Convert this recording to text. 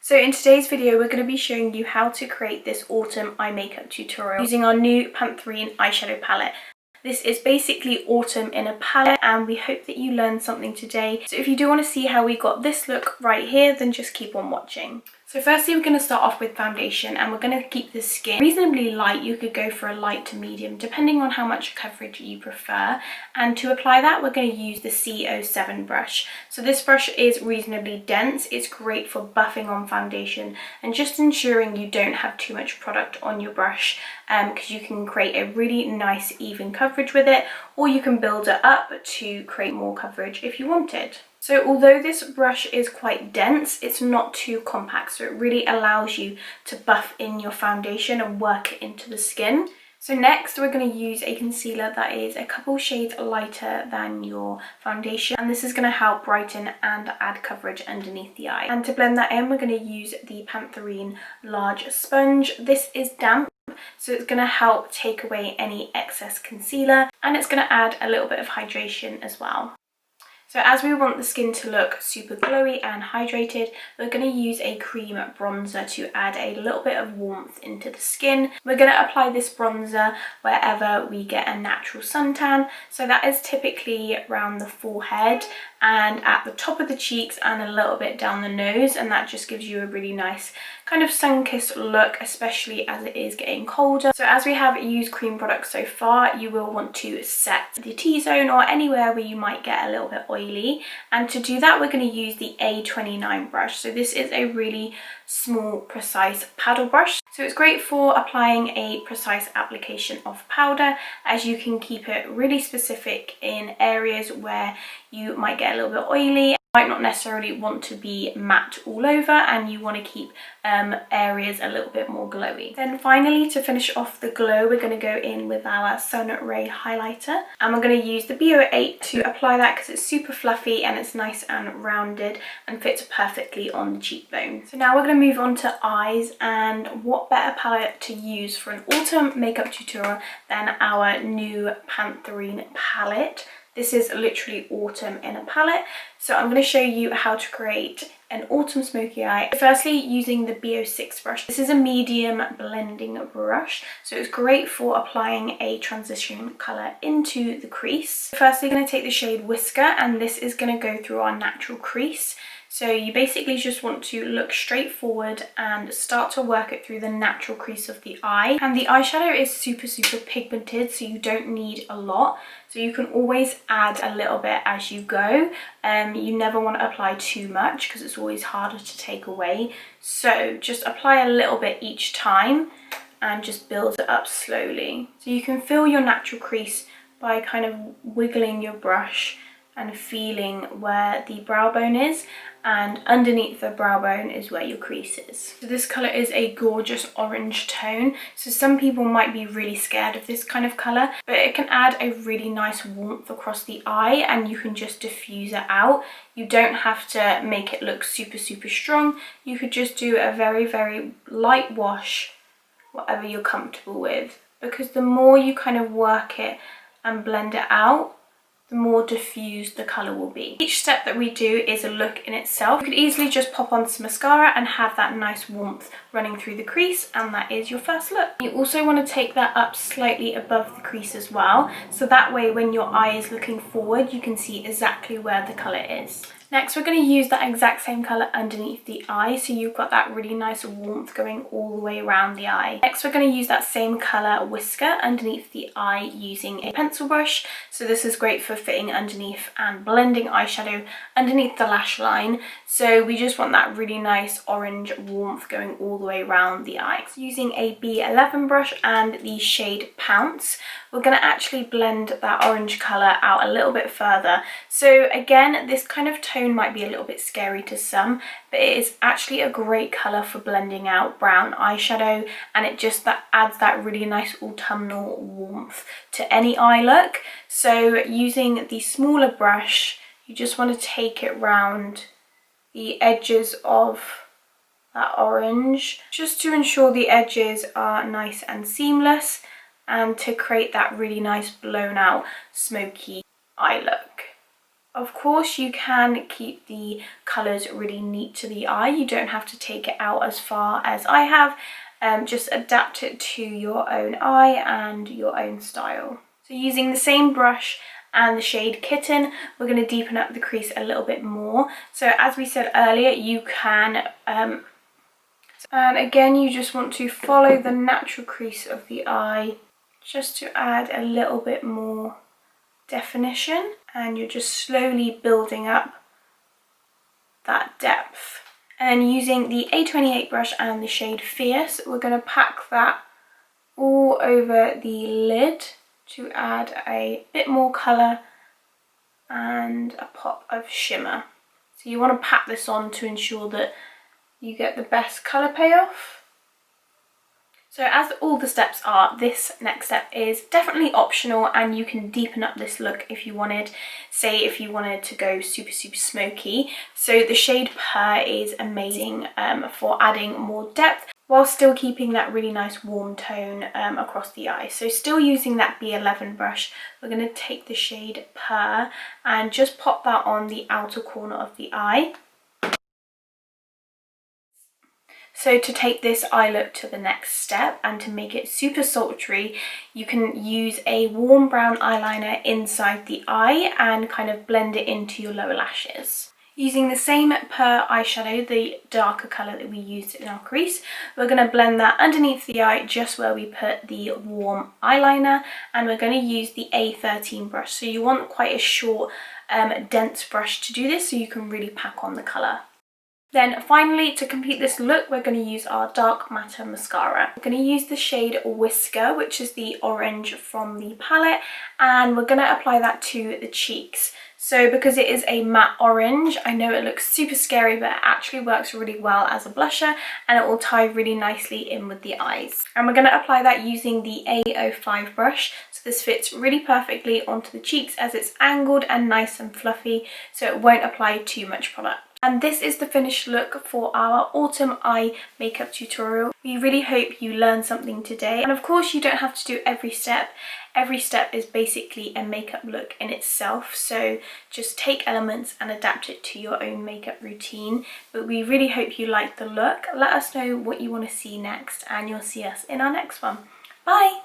So in today's video we're going to be showing you how to create this autumn eye makeup tutorial using our new Pantherine eyeshadow palette. This is basically autumn in a palette and we hope that you learned something today. So if you do want to see how we got this look right here, then just keep on watching. So firstly we're going to start off with foundation and we're going to keep the skin reasonably light. You could go for a light to medium depending on how much coverage you prefer, and to apply that we're going to use the C07 brush. So this brush is reasonably dense, it's great for buffing on foundation and just ensuring you don't have too much product on your brush, because you can create a really nice even coverage with it, or you can build it up to create more coverage if you wanted. So although this brush is quite dense, it's not too compact, so it really allows you to buff in your foundation and work it into the skin. So next we're going to use a concealer that is a couple shades lighter than your foundation, and this is going to help brighten and add coverage underneath the eye. And to blend that in, we're going to use the Pantherine large sponge. This is damp, so it's going to help take away any excess concealer, and it's going to add a little bit of hydration as well. So as we want the skin to look super glowy and hydrated, we're going to use a cream bronzer to add a little bit of warmth into the skin. We're going to apply this bronzer wherever we get a natural suntan. So that is typically around the forehead and at the top of the cheeks and a little bit down the nose, and that just gives you a really nice kind of sun-kissed look, especially as it is getting colder. So as we have used cream products so far, you will want to set the T-zone or anywhere where you might get a little bit oily, and to do that we're going to use the A29 brush. So this is a really small precise paddle brush, so it's great for applying a precise application of powder, as you can keep it really specific in areas where you might get a little bit oily, might not necessarily want to be matte all over, and you want to keep areas a little bit more glowy. Then finally, to finish off the glow, we're going to go in with our Sun Ray highlighter, and we're going to use the B08 to apply that because it's super fluffy and it's nice and rounded and fits perfectly on the cheekbone. So now we're going to move on to eyes, and what better palette to use for an autumn makeup tutorial than our new Pantherine palette. This is literally autumn in a palette, so I'm going to show you how to create an autumn smoky eye. Firstly, using the B06 brush. This is a medium blending brush, so it's great for applying a transition colour into the crease. Firstly, I'm going to take the shade Whisker, and this is going to go through our natural crease. So you basically just want to look straight forward and start to work it through the natural crease of the eye. And the eyeshadow is super pigmented, so you don't need a lot. So you can always add a little bit as you go. You never want to apply too much because it's always harder to take away. So just apply a little bit each time and just build it up slowly. So you can feel your natural crease by kind of wiggling your brush and feeling where the brow bone is, and underneath the brow bone is where your crease is. So this colour is a gorgeous orange tone, so some people might be really scared of this kind of colour, but it can add a really nice warmth across the eye and you can just diffuse it out. You don't have to make it look super strong. You could just do a very light wash, whatever you're comfortable with, because the more you kind of work it and blend it out, the more diffused the colour will be. Each step that we do is a look in itself. You could easily just pop on some mascara and have that nice warmth running through the crease, and that is your first look. You also want to take that up slightly above the crease as well, so that way when your eye is looking forward you can see exactly where the colour is. Next we're going to use that exact same colour underneath the eye, so you've got that really nice warmth going all the way around the eye. Next we're going to use that same colour Whisker underneath the eye using a pencil brush. So this is great for fitting underneath and blending eyeshadow underneath the lash line. So we just want that really nice orange warmth going all the way around the eye. So using a B11 brush and the shade Pounce, we're going to actually blend that orange colour out a little bit further. So again, this kind of tone might be a little bit scary to some, but it is actually a great colour for blending out brown eyeshadow, and it just adds that really nice autumnal warmth to any eye look. So using the smaller brush, you just want to take it round the edges of that orange, just to ensure the edges are nice and seamless, and to create that really nice blown out smoky eye look. Of course, you can keep the colours really neat to the eye. You don't have to take it out as far as I have. Just adapt it to your own eye and your own style. So using the same brush and the shade Kitten, we're going to deepen up the crease a little bit more. So as we said earlier, you can, and again, you just want to follow the natural crease of the eye just to add a little bit more definition, and you're just slowly building up that depth. And then using the A28 brush and the shade Fierce, we're going to pack that all over the lid to add a bit more colour and a pop of shimmer. So you want to pack this on to ensure that you get the best colour payoff. So as all the steps are, this next step is definitely optional, and you can deepen up this look if you wanted. Say if you wanted to go super smoky. So the shade Purr is amazing for adding more depth while still keeping that really nice warm tone across the eye. So still using that B11 brush, we're going to take the shade Purr and just pop that on the outer corner of the eye. So to take this eye look to the next step and to make it super sultry, you can use a warm brown eyeliner inside the eye and kind of blend it into your lower lashes. Using the same Purr eyeshadow, the darker colour that we used in our crease, we're going to blend that underneath the eye just where we put the warm eyeliner, and we're going to use the A13 brush. So you want quite a short, dense brush to do this so you can really pack on the colour. Then finally, to complete this look, we're going to use our dark matte mascara. We're going to use the shade Whisker, which is the orange from the palette, and we're going to apply that to the cheeks. So because it is a matte orange, I know it looks super scary, but it actually works really well as a blusher, and it will tie really nicely in with the eyes. And we're going to apply that using the A05 brush. So this fits really perfectly onto the cheeks as it's angled and nice and fluffy, so it won't apply too much product. And this is the finished look for our autumn eye makeup tutorial. We really hope you learned something today. And of course, you don't have to do every step. Every step is basically a makeup look in itself. So just take elements and adapt it to your own makeup routine. But we really hope you liked the look. Let us know what you want to see next, and you'll see us in our next one. Bye!